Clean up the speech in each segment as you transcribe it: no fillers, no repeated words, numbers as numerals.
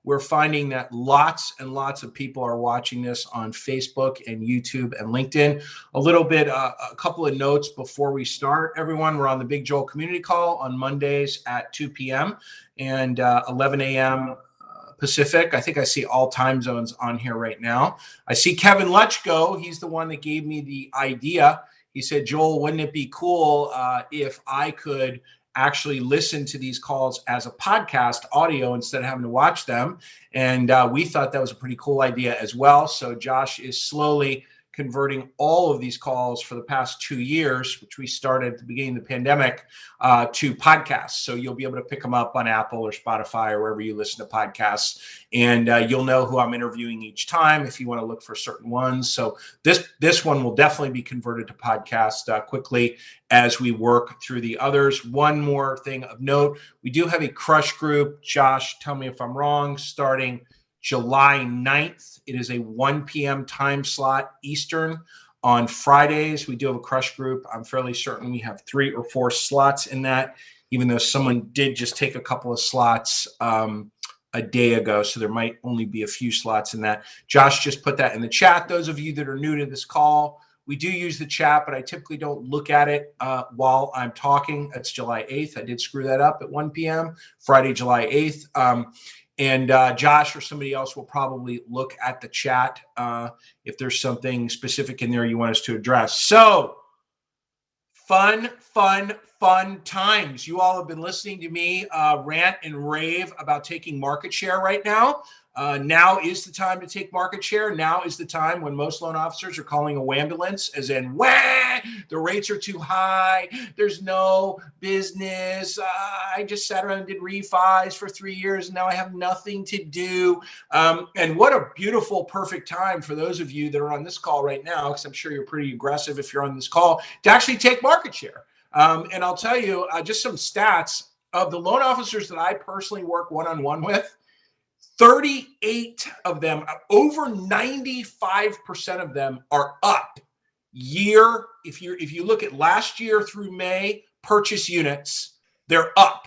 We're finding that lots and lots of people are watching this on Facebook and YouTube and LinkedIn. A couple of notes before we start. Everyone, we're on the Big Joel community call on Mondays at 2 p.m. and 11 a.m. Pacific. I think I see all time zones on here right now. I see Kevin Lechko. He's the one that gave me the idea. He said, Joel, wouldn't it be cool if I could actually listen to these calls as a podcast audio instead of having to watch them? And we thought that was a pretty cool idea as well. So Josh is slowly converting all of these calls for the past 2 years, which we started at the beginning of the pandemic, to podcasts. So you'll be able to pick them up on Apple or Spotify or wherever you listen to podcasts. And you'll know who I'm interviewing each time if you want to look for certain ones. So this one will definitely be converted to podcast quickly as we work through the others. One more thing of note, we do have a crush group. Josh, tell me if I'm wrong, starting July 9th. It is a 1 p.m. time slot Eastern. On Fridays, we do have a crush group. I'm fairly certain we have 3 or 4 slots in that, even though someone did just take a couple of slots a day ago. So there might only be a few slots in that. Josh just put that in the chat. Those of you that are new to this call, we do use the chat, but I typically don't look at it while I'm talking. That's July 8th. I did screw that up at 1 p.m. Friday, July 8th. And Josh or somebody else will probably look at the chat if there's something specific in there you want us to address. So fun times. You all have been listening to me rant and rave about taking market share right now. Now is the time to take market share. Now is the time when most loan officers are calling a wambulance, as in, wah, the rates are too high. There's no business. I just sat around and did refis for 3 years, and now I have nothing to do. And what a beautiful, perfect time for those of you that are on this call right now, because I'm sure you're pretty aggressive if you're on this call, to actually take market share. And I'll tell you just some stats of the loan officers that I personally work one-on-one with. 38 of them, over 95% of them are up year. If you look at last year through May, purchase units, they're up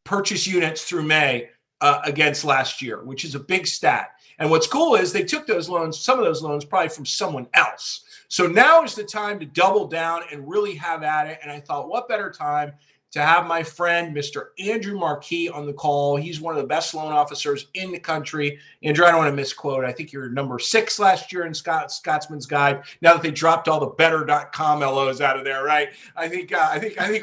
purchase units through May against last year, which is a big stat. And what's cool is they took those loans, some of those loans probably from someone else. So now is the time to double down and really have at it. And I thought, what better time to have my friend, Mr. Andrew Marquis, on the call. He's one of the best loan officers in the country. Andrew, I don't want to misquote. I think you're number 6 last year in Scotsman's Guide. Now that they dropped all the better.com LOs out of there, right? I think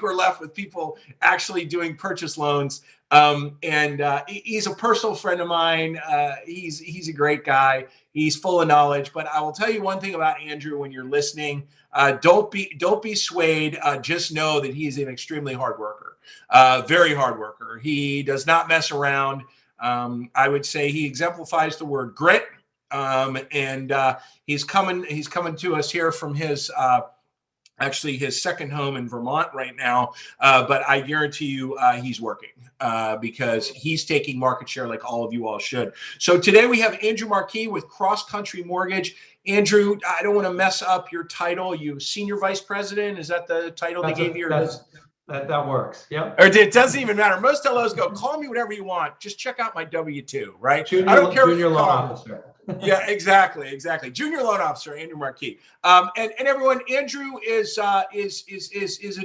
we're left with people actually doing purchase loans. He's a personal friend of mine. He's a great guy. He's full of knowledge. But I will tell you one thing about Andrew when you're listening. Don't be swayed. Just know that he's an extremely hard worker, very hard worker. He does not mess around. I would say he exemplifies the word grit. He's coming to us here from his actually his second home in Vermont right now. But I guarantee you he's working because he's taking market share like all of you all should. So today we have Andrew Marquis with Cross Country Mortgage. Andrew, I don't want to mess up your title. You senior vice president? Is that the title they gave you? That works. Yep. Or it doesn't even matter. Most LOs go, call me whatever you want. Just check out my W-2, right? Junior, I don't care. Junior loan officer. Yeah, exactly. Junior loan officer, Andrew Marquis. And everyone, Andrew is a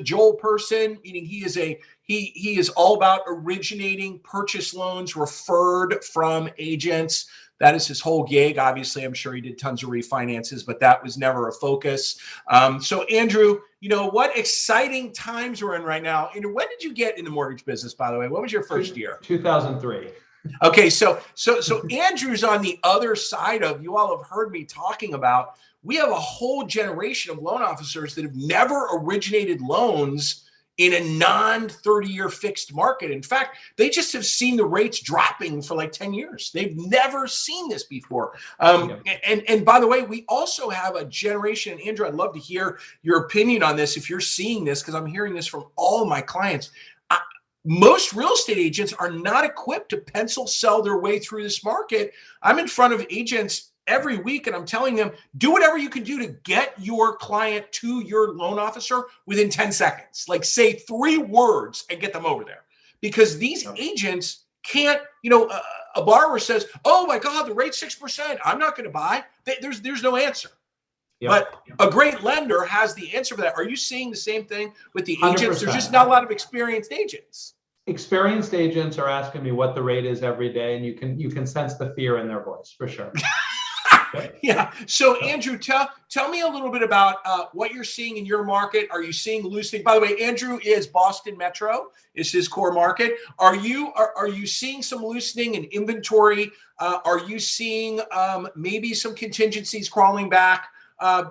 Joel person, meaning he is all about originating purchase loans referred from agents. That is his whole gig. Obviously, I'm sure he did tons of refinances, but that was never a focus. So Andrew, what exciting times we're in right now. And when did you get in the mortgage business, by the way? What was your first year? 2003. Okay, so Andrew's on the other side of, you all have heard me talking about, we have a whole generation of loan officers that have never originated loans in a non-30-year fixed market. In fact, they just have seen the rates dropping for like 10 years. They've never seen this before. And by the way, we also have a generation, and Andrew, I'd love to hear your opinion on this if you're seeing this, because I'm hearing this from all of my clients. Most real estate agents are not equipped to pencil sell their way through this market. I'm in front of agents every week and I'm telling them, do whatever you can do to get your client to your loan officer within 10 seconds. Like say 3 words and get them over there. Because these agents, can't, a borrower says, oh my God, the rate's 6%. I'm not going to buy. There's no answer. Yep. But a great lender has the answer for that. Are you seeing the same thing with the agents? 100%. There's just not a lot of experienced agents. Experienced agents are asking me what the rate is every day, and you can sense the fear in their voice for sure. Yeah. So Andrew, tell me a little bit about what you're seeing in your market. Are you seeing loosening? By the way, Andrew is Boston Metro, is his core market. Are you seeing some loosening in inventory? Are you seeing maybe some contingencies crawling back?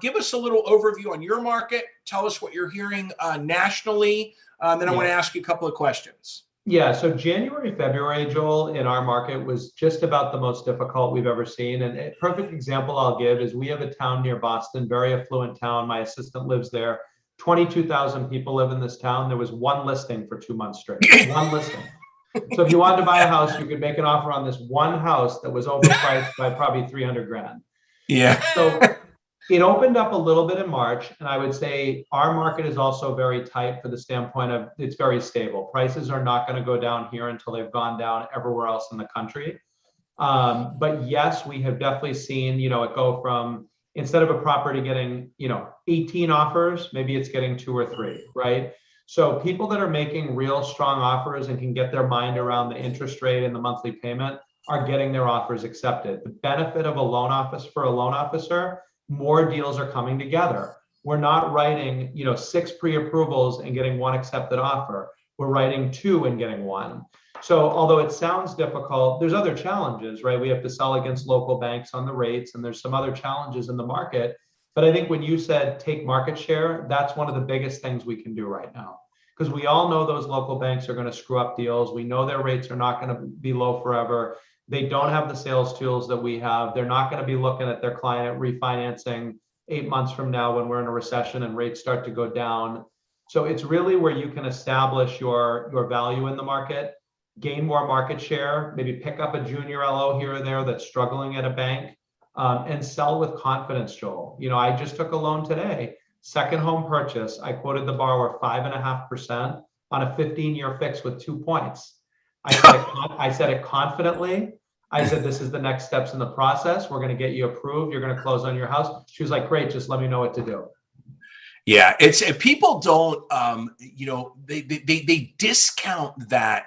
Give us a little overview on your market. Tell us what you're hearing nationally. Then I want to ask you a couple of questions. Yeah, so January, February, Joel, in our market was just about the most difficult we've ever seen. And a perfect example I'll give is we have a town near Boston, very affluent town. My assistant lives there. 22,000 people live in this town. There was one listing for 2 months straight, one listing. So if you wanted to buy a house, you could make an offer on this one house that was overpriced by probably 300 grand. Yeah. So it opened up a little bit in March, and I would say our market is also very tight for the standpoint of it's very stable. Prices are not going to go down here until they've gone down everywhere else in the country. But yes, we have definitely seen, it go from instead of a property getting, 18 offers, maybe it's getting 2 or 3, right? So people that are making real strong offers and can get their mind around the interest rate and the monthly payment are getting their offers accepted. The benefit of a loan officer, more deals are coming together. We're not writing, 6 pre-approvals and getting 1 accepted offer. We're writing 2 and getting 1. So although it sounds difficult, there's other challenges, right? We have to sell against local banks on the rates, and there's some other challenges in the market. But I think when you said take market share, that's one of the biggest things we can do right now. Because we all know those local banks are going to screw up deals. We know their rates are not going to be low forever. They don't have the sales tools that we have. They're not going to be looking at their client refinancing 8 months from now when we're in a recession and rates start to go down. So it's really where you can establish your value in the market, gain more market share, maybe pick up a junior LO here or there that's struggling at a bank, and sell with confidence, Joel. I just took a loan today, second home purchase. I quoted the borrower 5.5% on a 15-year fix with 2 points. I said it confidently. I said, this is the next steps in the process. We're going to get you approved. You're going to close on your house. She was like, great, just let me know what to do. Yeah, people don't, they discount that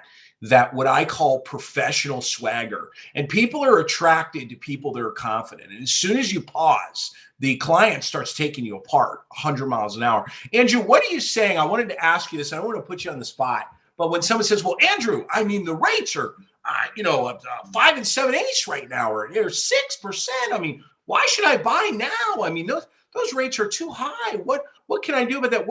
what I call professional swagger, and people are attracted to people that are confident. And as soon as you pause, the client starts taking you apart 100 miles an hour. Andrew, what are you saying? I wanted to ask you this. I don't want to put you on the spot, but when someone says, well, Andrew, I mean, the rates are, 5 7/8 right now, or they're 6%. I mean, why should I buy now? I mean, those rates are too high. What can I do about that?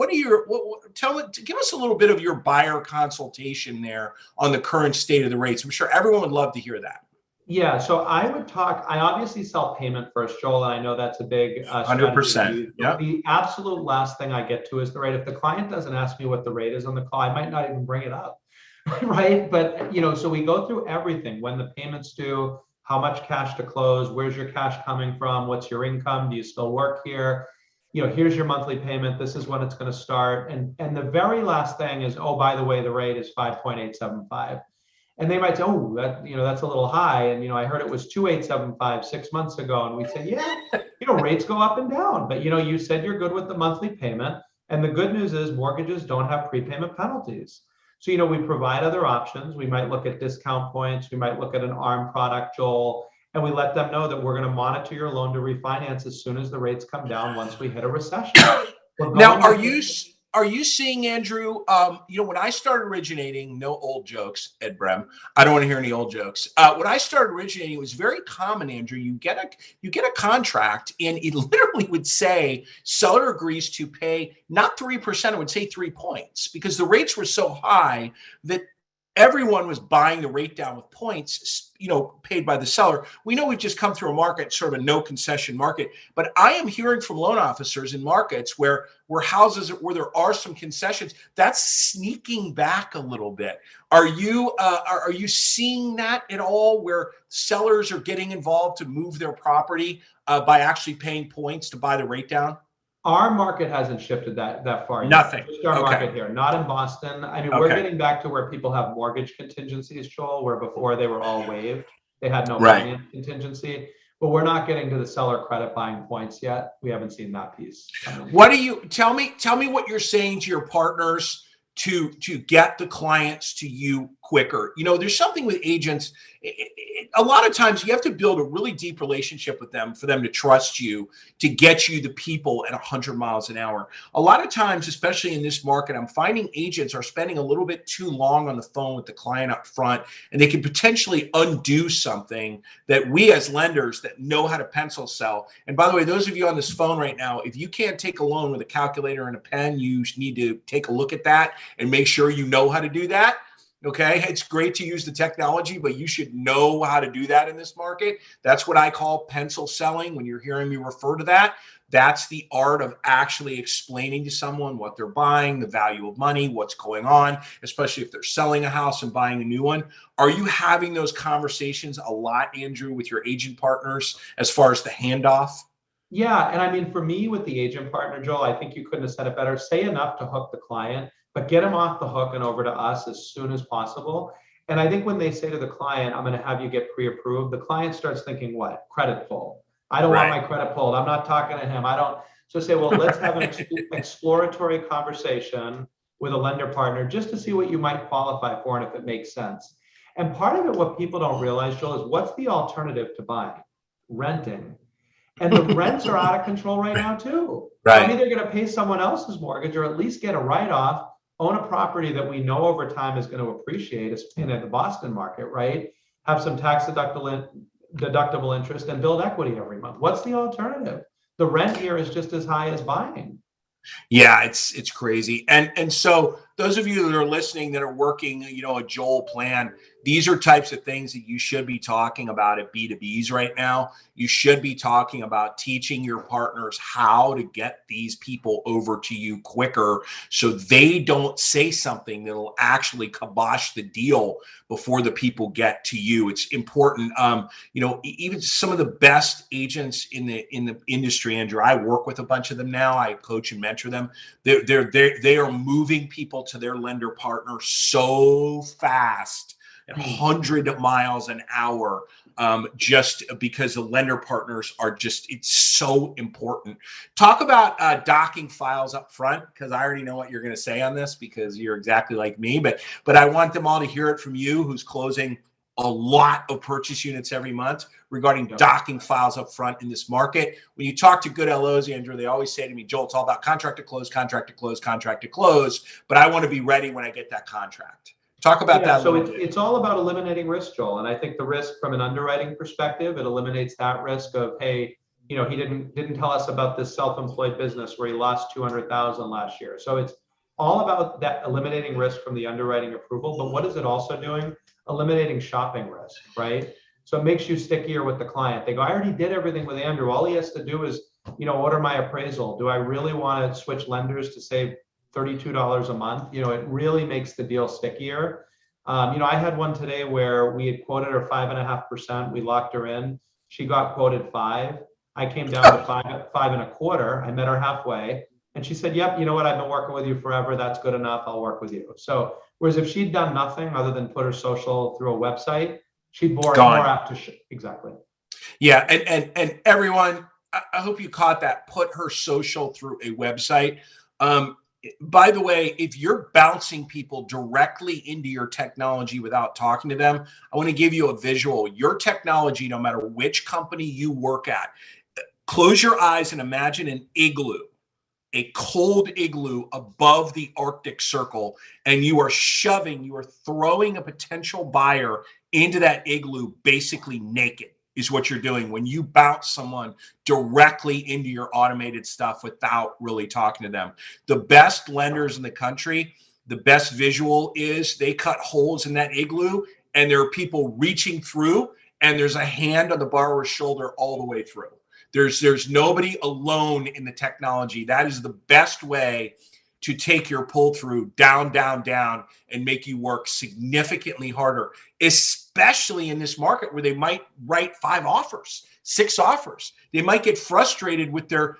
Give us a little bit of your buyer consultation there on the current state of the rates. I'm sure everyone would love to hear that. Yeah, so I obviously sell payment first, Joel, and I know that's a big 100%. Yeah. The absolute last thing I get to is the rate. If the client doesn't ask me what the rate is on the call, I might not even bring it up, right? But, so we go through everything, when the payment's due, how much cash to close, where's your cash coming from, what's your income, do you still work here? Here's your monthly payment, this is when it's going to start. And the very last thing is, oh, by the way, the rate is 5.875. And they might say, oh, that's a little high. And, I heard it was 2.875 6 months ago. And we say, yeah, rates go up and down. But, you said you're good with the monthly payment. And the good news is mortgages don't have prepayment penalties. So, we provide other options. We might look at discount points. We might look at an ARM product, Joel. And we let them know that we're going to monitor your loan to refinance as soon as the rates come down once we hit a recession. Now, are you seeing, Andrew, when I started originating, no old jokes, Ed Brem, I don't want to hear any old jokes. When I started originating, it was very common, Andrew, you get a contract and it literally would say seller agrees to pay not 3%, it would say 3 points, because the rates were so high that everyone was buying the rate down with points, paid by the seller. We know we've just come through a market, sort of a no concession market, but I am hearing from loan officers in markets where houses, where there are some concessions, that's sneaking back a little bit. Are you seeing that at all, where sellers are getting involved to move their property by actually paying points to buy the rate down? Our market hasn't shifted that far yet. Nothing. Just our Okay. market here, not in Boston. I mean, we're getting back to where people have mortgage contingencies, Joel, where before they were all waived. They had no finance contingency, but we're not getting to the seller credit buying points yet. We haven't seen that piece come in. What do you tell me what you're saying to your partners to get the clients to you quicker? You know, there's something with agents. A lot of times you have to build a really deep relationship with them for them to trust you, to get you the people at 100 miles an hour. A lot of times, especially in this market, I'm finding agents are spending a little bit too long on the phone with the client up front, and they can potentially undo something that we as lenders that know how to pencil sell. And by the way, those of you on this phone right now, if you can't take a loan with a calculator and a pen, you need to take a look at that and make sure you know how to do that. Okay, it's great to use the technology, but you should know how to do that in this market. That's what I call pencil selling. When you're hearing me refer to that, that's the art of actually explaining to someone what they're buying, the value of money, what's going on, especially if they're selling a house and buying a new one. Are you having those conversations a lot, Andrew, with your agent partners as far as the handoff? Yeah, and I mean, for me with the agent partner, Joel, I think you couldn't have said it better. Say enough to hook the client, but get them off the hook and over to us as soon as possible. And I think when they say to the client, I'm going to have you get pre-approved, the client starts thinking, what? Credit pull. I don't want my credit pulled. I'm not talking to him. I don't. So say, well, let's have an exploratory conversation with a lender partner just to see what you might qualify for and if it makes sense. And part of it, what people don't realize, Joel, is what's the alternative to buying? Renting. And the rents are out of control right now too. I'm either going to pay someone else's mortgage or at least get a write-off, own a property that we know over time is going to appreciate in the Boston market, right? Have some tax deductible interest and build equity every month. What's the alternative? The rent here is just as high as buying. Yeah, it's crazy. And so those of you that are listening that are working, you know, a Joel plan, these are types of things that you should be talking about at B2Bs right now. You should be talking about teaching your partners how to get these people over to you quicker so they don't say something that'll actually kibosh the deal before the people get to you. It's important. You know, even some of the best agents in the industry, Andrew, I work with a bunch of them now. I coach and mentor them. They are moving people to their lender partner so fast at 100 miles an hour, just because the lender partners are just, it's so important. Talk about docking files up front, because I already know what you're going to say on this because you're exactly like me, but I want them all to hear it from you, who's closing a lot of purchase units every month, regarding docking files up front in this market. When you talk to good LOs, Andrew, they always say to me, Joel, it's all about contract to close, contract to close, contract to close, but I want to be ready when I get that contract. Talk about that. So it's all about eliminating risk, Joel. And I think the risk from an underwriting perspective, it eliminates that risk of, hey, you know, he didn't tell us about this self-employed business where he lost 200,000 last year. So it's all about that, eliminating risk from the underwriting approval. But what is it also doing? Eliminating shopping risk, right? So it makes you stickier with the client. They go, I already did everything with Andrew. All he has to do is, you know, order my appraisal. Do I really want to switch lenders to save $32 a month? You know, it really makes the deal stickier. You know, I had one today where we had quoted her 5.5%. We locked her in. She got quoted 5. I came down to 5.25. I met her halfway, and she said, "Yep, you know what? I've been working with you forever. That's good enough. I'll work with you." So, whereas if she'd done nothing other than put her social through a website, she'd more apt to exactly. Yeah, and everyone, I hope you caught that. Put her social through a website. By the way, if you're bouncing people directly into your technology without talking to them, I want to give you a visual. Your technology, no matter which company you work at, close your eyes and imagine an igloo, a cold igloo above the Arctic Circle, and you are throwing a potential buyer into that igloo basically naked. Is what you're doing when you bounce someone directly into your automated stuff without really talking to them. The best lenders in the country, the best visual is they cut holes in that igloo and there are people reaching through and there's a hand on the borrower's shoulder all the way through. There's nobody alone in the technology. That is the best way to take your pull through down, down, down, and make you work significantly harder, especially in this market where they might write 5 offers, 6 offers. They might get frustrated with their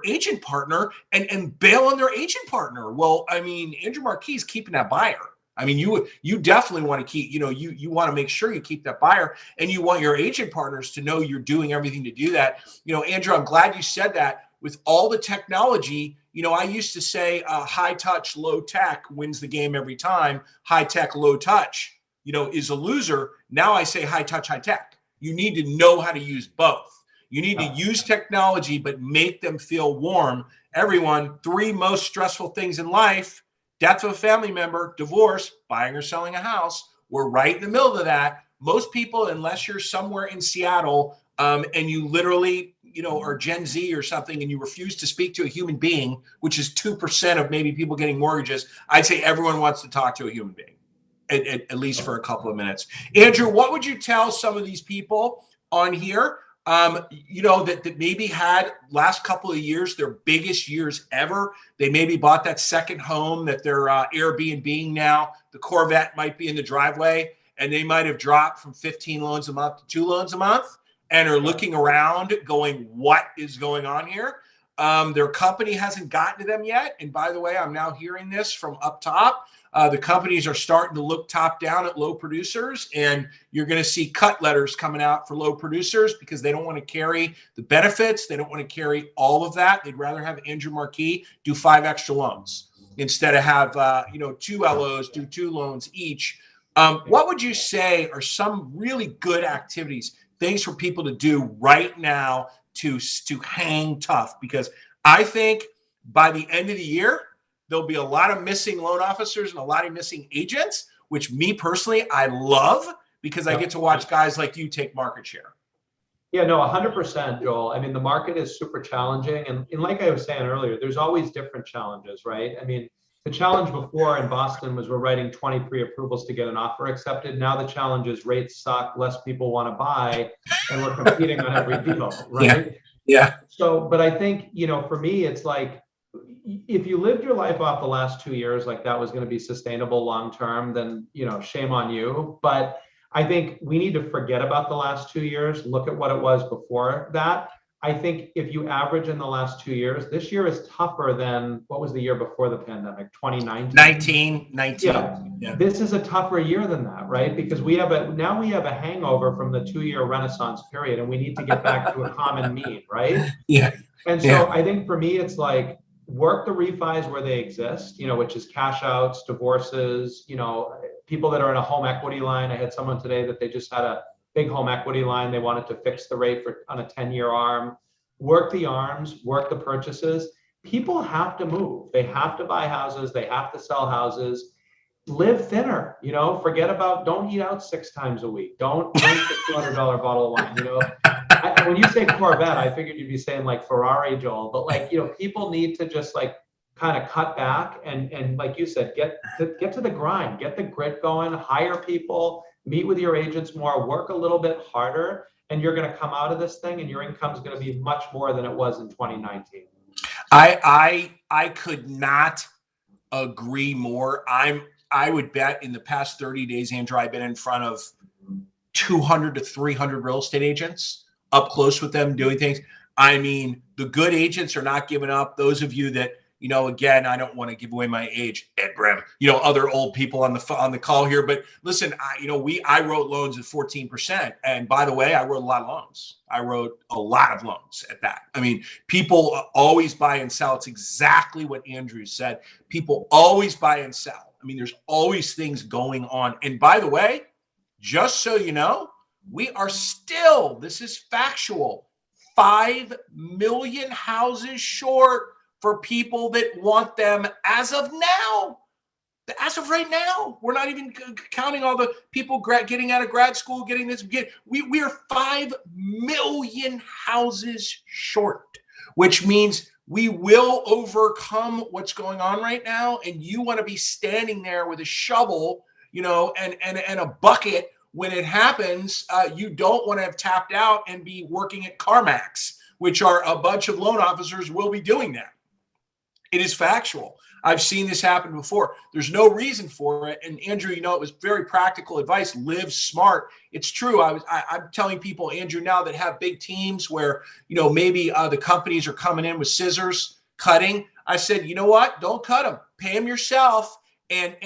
agent partner and bail on their agent partner. Well, I mean, Andrew Marquis is keeping that buyer. I mean, you definitely want to keep, you want to make sure you keep that buyer, and you want your agent partners to know you're doing everything to do that. Andrew, I'm glad you said that. With all the technology, I used to say high touch, low tech wins the game every time. High tech, low touch, is a loser. Now I say high touch, high tech. You need to know how to use both. You need to use technology, but make them feel warm. Everyone, 3 most stressful things in life: death of a family member, divorce, buying or selling a house. We're right in the middle of that. Most people, unless you're somewhere in Seattle and you literally, are Gen Z or something, and you refuse to speak to a human being, which is 2% of maybe people getting mortgages, I'd say everyone wants to talk to a human being, at least for a couple of minutes. Andrew, what would you tell some of these people on here, that maybe had last couple of years, their biggest years ever? They maybe bought that second home that they're Airbnb-ing now. The Corvette might be in the driveway, and they might have dropped from 15 loans a month to 2 loans a month, and are looking around going, what is going on here? Their company hasn't gotten to them yet. And by the way, I'm now hearing this from up top. The companies are starting to look top down at low producers, and you're going to see cut letters coming out for low producers because they don't want to carry the benefits. They don't want to carry all of that. They'd rather have Andrew Marquis do 5 extra loans instead of have 2 LOs do 2 loans each. What would you say are some really good activities, things for people to do right now to hang tough? Because I think by the end of the year, there'll be a lot of missing loan officers and a lot of missing agents, which me personally, I love, because I get to watch guys like you take market share. Yeah, no, 100%, Joel. I mean, the market is super challenging. And like I was saying earlier, there's always different challenges, right? I mean, the challenge before in Boston was we're writing 20 pre-approvals to get an offer accepted. Now the challenge is rates suck, less people want to buy, and we're competing on every deal, right? Yeah. So, but I think, for me, it's like, if you lived your life off the last 2 years, like that was going to be sustainable long-term, then, shame on you. But I think we need to forget about the last 2 years, look at what it was before that. I think if you average in the last 2 years, this year is tougher than what was the year before the pandemic, 2019? 19. Yeah. This is a tougher year than that, right? Because we have a hangover from the 2-year Renaissance period, and we need to get back to a common mean, right? Yeah. And so I think for me, it's like, work the refis where they exist, which is cash outs, divorces, people that are in a home equity line. I had someone today that they just had a big home equity line. They wanted to fix the rate on a 10-year arm. Work the arms, work the purchases. People have to move. They have to buy houses. They have to sell houses. Live thinner, forget about, don't eat out 6 times a week. Don't drink the $200 bottle of wine, when you say Corvette, I figured you'd be saying like Ferrari, Joel, but people need to just kind of cut back and like you said, get to the grind, get the grit going, hire people, meet with your agents more, work a little bit harder, and you're going to come out of this thing and your income is going to be much more than it was in 2019. I could not agree more. I would bet in the past 30 days, Andrew, I've been in front of 200 to 300 real estate agents, up close with them, doing things. I mean, the good agents are not giving up. Those of you that, again, I don't want to give away my age, Ed Brim, other old people on the call here. But listen, I wrote loans at 14%. And by the way, I wrote a lot of loans. I wrote a lot of loans at that. I mean, people always buy and sell. It's exactly what Andrew said. People always buy and sell. I mean, there's always things going on. And by the way, just so you know, we are still, this is factual, 5 million houses short for people that want them as of now. As of right now, we're not even counting all the people getting out of grad school, getting this. We are 5 million houses short, which means we will overcome what's going on right now. And you want to be standing there with a shovel, and a bucket when it happens. You don't want to have tapped out and be working at CarMax, which are a bunch of loan officers will be doing that. It is factual. I've seen this happen before. There's no reason for it. And Andrew, you know, it was very practical advice. Live smart. It's true. I'm telling people, Andrew, now that have big teams where, you know, maybe the companies are coming in with scissors cutting. I said, you know what? Don't cut them. Pay them yourself and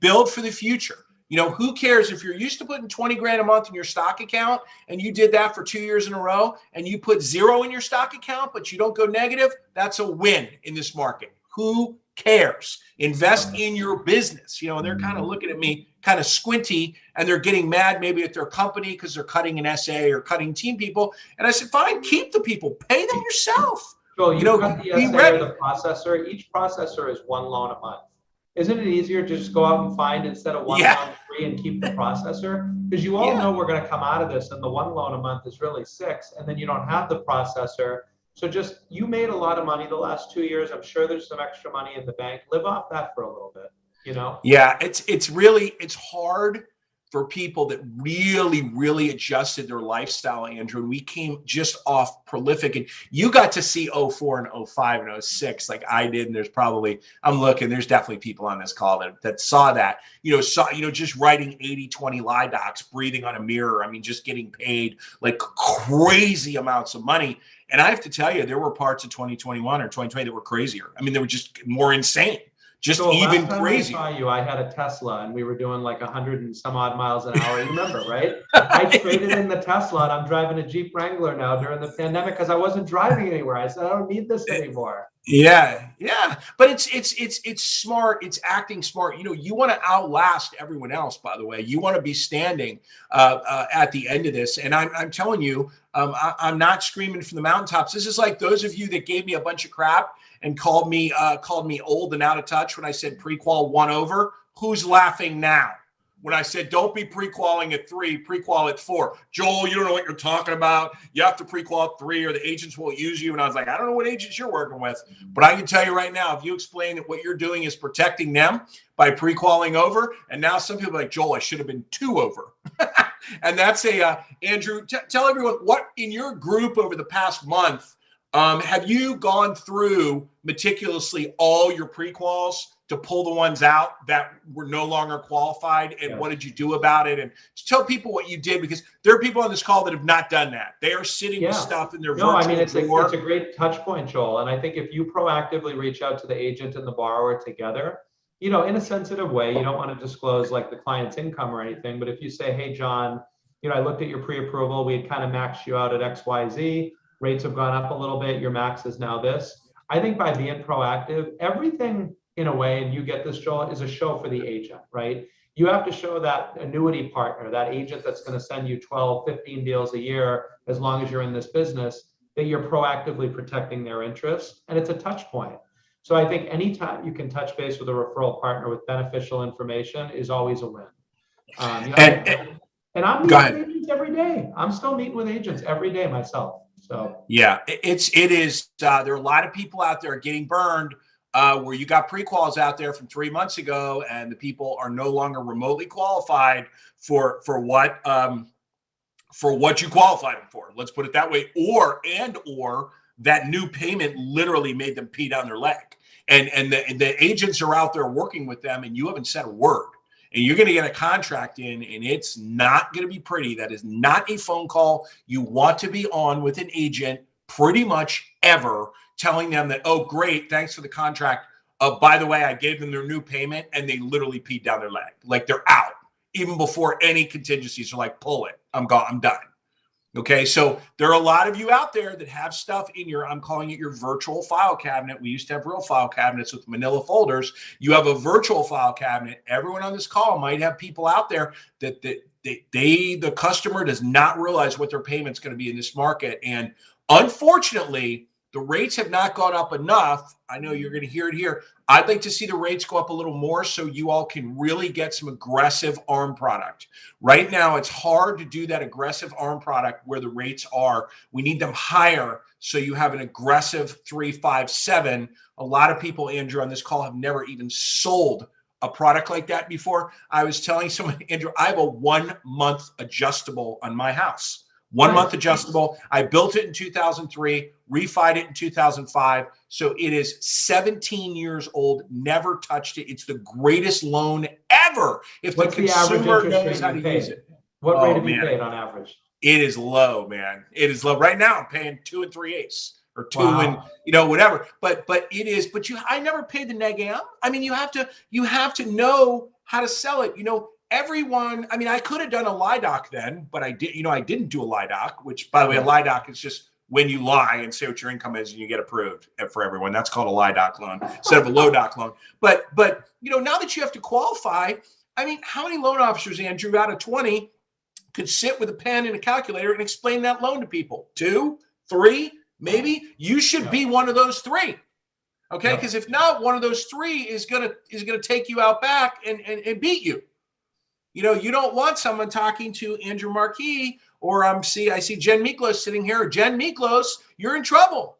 build for the future. You know, who cares if you're used to putting 20 grand a month in your stock account and you did that for 2 years in a row and you put zero in your stock account, but you don't go negative? That's a win in this market. Who cares? Invest in your business. You know, and they're kind of looking at me kind of squinty and they're getting mad maybe at their company because they're cutting an SA or cutting team people. And I said, fine, keep the people, pay them yourself. Joel, you cut the be SA ready. or the processor. Each processor is one loan a month. Isn't it easier to just go out and find instead of one loan free and keep the processor? Because you all know we're going to come out of this and the one loan a month is really 6 and then you don't have the processor. So just, you made a lot of money the last 2 years. I'm sure there's some extra money in the bank. Live off that for a little bit, you know? Yeah, it's hard for people that really adjusted their lifestyle, Andrew. And we came just off prolific, and you got to see 04 and 05 and 06 like I did. And there's probably, I'm looking, there's definitely people on this call that saw that, just writing 80-20 lie docs, breathing on a mirror. I mean, just getting paid like crazy amounts of money. And I have to tell you, there were parts of 2021 or 2020 that were crazier. I mean, they were just more insane. Just so even crazy. I saw you, I had a Tesla and we were doing like 100 and some odd miles an hour. You remember, right? I traded in the Tesla and I'm driving a Jeep Wrangler now during the pandemic because I wasn't driving anywhere. I said, I don't need this anymore. Yeah. But it's smart. It's acting smart. You know, you want to outlast everyone else, by the way. You want to be standing at the end of this. And I'm telling you, I'm not screaming from the mountaintops. This is like those of you that gave me a bunch of crap and called me old and out of touch when I said pre-qual 1 over. Who's laughing now? When I said, don't be pre-qualing at 3, pre-qual at 4. Joel, you don't know what you're talking about. You have to pre-qual at 3 or the agents won't use you. And I was like, I don't know what agents you're working with, but I can tell you right now, if you explain that what you're doing is protecting them by pre-qualing over, and now some people are like, Joel, I should have been 2 over. And that's Andrew, tell everyone what in your group over the past month, have you gone through meticulously all your pre-quals to pull the ones out that were no longer qualified? And what did you do about it? And tell people what you did, because there are people on this call that have not done that. They are sitting with stuff in their virtual it's a great touch point, Joel. And I think if you proactively reach out to the agent and the borrower together, you know, in a sensitive way, you don't want to disclose like the client's income or anything. But if you say, hey, John, you know, I looked at your pre-approval. We had kind of maxed you out at XYZ. Rates have gone up a little bit. Your max is now this. I think by being proactive, everything in a way, and you get this, Joel, is a show for the agent, right? You have to show that annuity partner, that agent that's going to send you 12, 15 deals a year, as long as you're in this business, that you're proactively protecting their interests. And it's a touch point. So I think anytime you can touch base with a referral partner with beneficial information is always a win. And I'm meeting with agents every day. I'm still meeting with agents every day myself. So yeah, it is. There are a lot of people out there getting burned where you got pre-quals out there from 3 months ago, and the people are no longer remotely qualified for what you qualified them for. Let's put it that way. Or that new payment literally made them pee down their leg. And the agents are out there working with them, and you haven't said a word. And you're going to get a contract in, and it's not going to be pretty. That is not a phone call you want to be on with an agent pretty much ever, telling them that, oh, great, thanks for the contract. By the way, I gave them their new payment, and they literally peed down their leg. Like they're out, even before any contingencies. Are like, pull it. I'm gone. I'm done. Okay, so there are a lot of you out there that have stuff in your, I'm calling it your virtual file cabinet. We used to have real file cabinets with manila folders. You have a virtual file cabinet. Everyone on this call might have people out there that the customer does not realize what their payment's going to be in this market. And unfortunately, the rates have not gone up enough. I know you're going to hear it here. I'd like to see the rates go up a little more so you all can really get some aggressive ARM product. Right now, it's hard to do that aggressive ARM product where the rates are. We need them higher so you have an aggressive 3, 5, 7. A lot of people, Andrew, on this call have never even sold a product like that before. I was telling someone, Andrew, I have a 1-month adjustable on my house. 1 month adjustable. I built it in 2003, refied it in 2005. So it is 17 years old, never touched it. It's the greatest loan ever. If What's the consumer average interest knows rate how you to paid? use it. What rate have you paid on average? It is low, man. It is low. Right now I'm paying 2 3/8 or 2 and whatever. But it is, I never paid the neg am. I mean, you have to know how to sell it. Everyone, I mean, I could have done a LIDOC then, but I didn't do a LIDOC, which by the way, a LIDOC is just when you lie and say what your income is and you get approved for everyone. That's called a LIDOC loan instead of a low doc loan. But now that you have to qualify, I mean, how many loan officers, Andrew, out of 20 could sit with a pen and a calculator and explain that loan to people? 2, 3, maybe. You should be one of those 3. Okay, because if not, one of those 3 is gonna take you out back and beat you. You don't want someone talking to Andrew Marquis or I see Jen Miklos sitting here. Jen Miklos, you're in trouble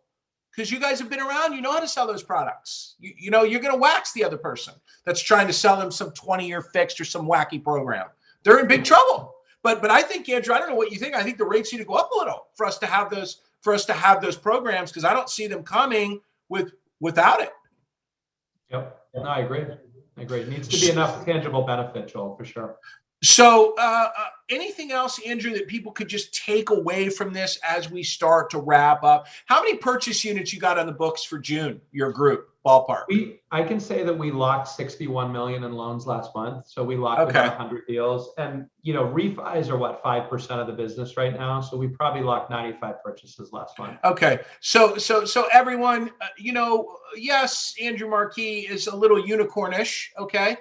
because you guys have been around. You know how to sell those products. You're going to wax the other person that's trying to sell them some 20-year fixed or some wacky program. They're in big trouble. But I think, Andrew, I don't know what you think. I think the rates need to go up a little for us to have those programs, because I don't see them coming without it. Yep. No, I agree. It needs to be enough tangible benefit, Joel, for sure. So anything else, Andrew, that people could just take away from this as we start to wrap up? How many purchase units you got on the books for June, your group, ballpark? I can say that we locked 61 million in loans last month. So we locked about 100 deals. And, refis are 5% of the business right now. So we probably locked 95 purchases last month. Okay. So everyone, yes, Andrew Marquis is a little unicornish. Okay.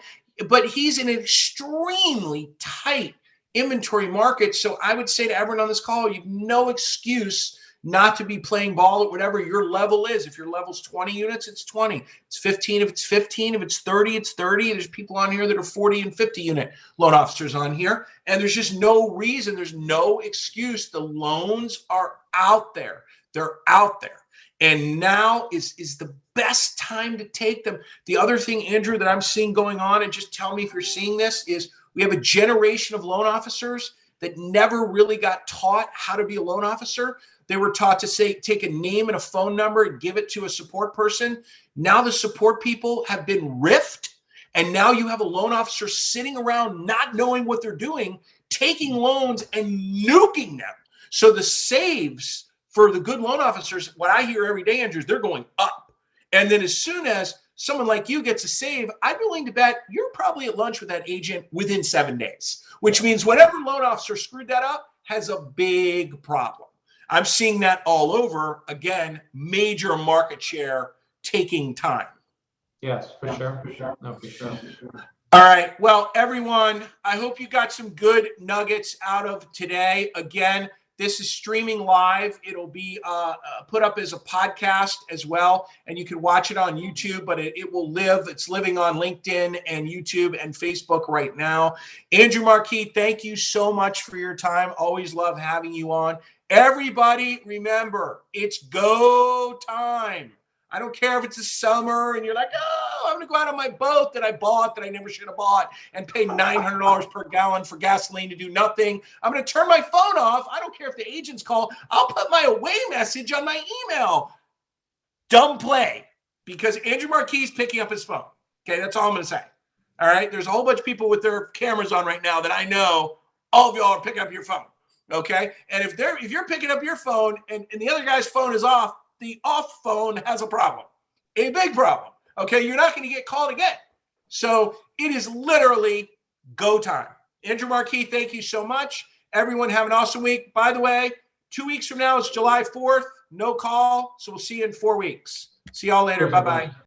But he's in an extremely tight inventory market. So I would say to everyone on this call, you have no excuse not to be playing ball at whatever your level is. If your level's 20 units, it's 20. It's 15 if it's 15. If it's 30, it's 30. There's people on here that are 40 and 50 unit loan officers on here. And there's just no reason. There's no excuse. The loans are out there. They're out there. And now is the best time to take them. The other thing, Andrew, that I'm seeing going on, and just tell me if you're seeing this, is we have a generation of loan officers that never really got taught how to be a loan officer. They were taught to take a name and a phone number and give it to a support person. Now the support people have been riffed, and now you have a loan officer sitting around not knowing what they're doing, taking loans and nuking them. So the saves for the good loan officers, what I hear every day, Andrew, is they're going up. And then as soon as someone like you gets a save, I'm willing to bet you're probably at lunch with that agent within 7 days, which means whatever loan officer screwed that up has a big problem. I'm seeing that all over. Again, major market share taking time. Yes, for sure. No, for sure. All right. Well, everyone, I hope you got some good nuggets out of today. Again, this is streaming live. It'll be put up as a podcast as well, and you can watch it on YouTube, but it will live. It's living on LinkedIn and YouTube and Facebook right now. Andrew Marquis, thank you so much for your time. Always love having you on. Everybody, remember, it's go time. I don't care if it's the summer and you're like, oh, I'm going to go out on my boat that I bought that I never should have bought and pay $900 per gallon for gasoline to do nothing. I'm going to turn my phone off. I don't care if the agents call. I'll put my away message on my email. Dumb play, because Andrew Marquis is picking up his phone. Okay, that's all I'm going to say. All right, there's a whole bunch of people with their cameras on right now that I know all of y'all are picking up your phone. Okay, and if you're picking up your phone and the other guy's phone is off, the off phone has a problem, a big problem. Okay, you're not going to get called again. So it is literally go time. Andrew Marquis, thank you so much. Everyone have an awesome week. By the way, 2 weeks from now is July 4th. No call. So we'll see you in 4 weeks. See y'all later. Bye-bye.